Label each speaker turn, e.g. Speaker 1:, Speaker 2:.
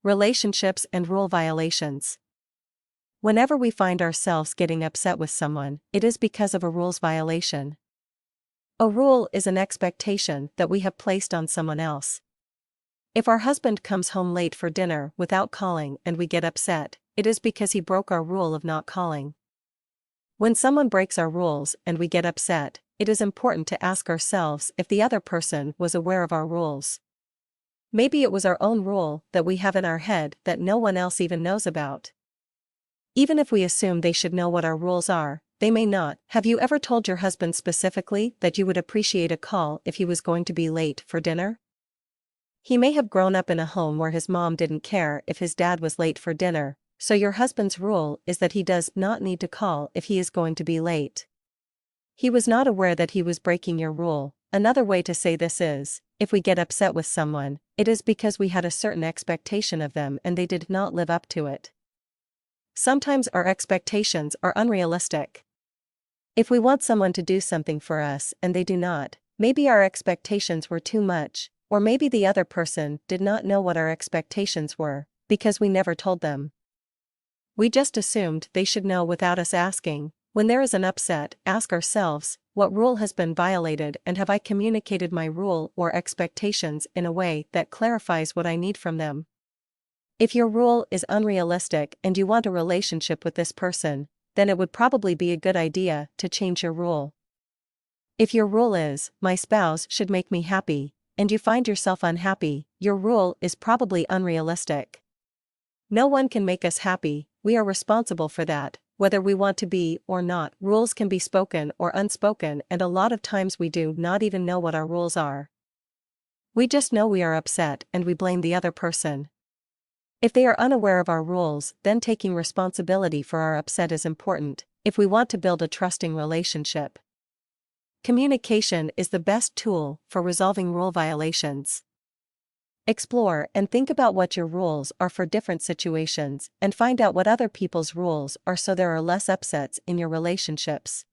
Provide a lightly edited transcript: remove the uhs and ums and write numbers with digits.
Speaker 1: Relationships and rule violations. Whenever we find ourselves getting upset with someone, it is because of a rules violation. A rule is an expectation that we have placed on someone else. If our husband comes home late for dinner without calling and we get upset, it is because he broke our rule of not calling. When someone breaks our rules and we get upset, it is important to ask ourselves if the other person was aware of our rules. Maybe it was our own rule that we have in our head that no one else even knows about. Even if we assume they should know what our rules are, they may not. Have you ever told your husband specifically that you would appreciate a call if he was going to be late for dinner? He may have grown up in a home where his mom didn't care if his dad was late for dinner, so your husband's rule is that he does not need to call if he is going to be late. He was not aware that he was breaking your rule. Another way to say this is, if we get upset with someone, it is because we had a certain expectation of them and they did not live up to it. Sometimes our expectations are unrealistic. If we want someone to do something for us and they do not, maybe our expectations were too much, or maybe the other person did not know what our expectations were, because we never told them. We just assumed they should know without us asking. When there is an upset, ask ourselves, what rule has been violated and have I communicated my rule or expectations in a way that clarifies what I need from them? If your rule is unrealistic and you want a relationship with this person, then it would probably be a good idea to change your rule. If your rule is, my spouse should make me happy, and you find yourself unhappy, your rule is probably unrealistic. No one can make us happy, we are responsible for that, whether we want to be or not. Rules can be spoken or unspoken, and a lot of times we do not even know what our rules are. We just know we are upset and we blame the other person. If they are unaware of our rules, then taking responsibility for our upset is important, if we want to build a trusting relationship. Communication is the best tool for resolving rule violations. Explore and think about what your rules are for different situations, and find out what other people's rules are so there are less upsets in your relationships.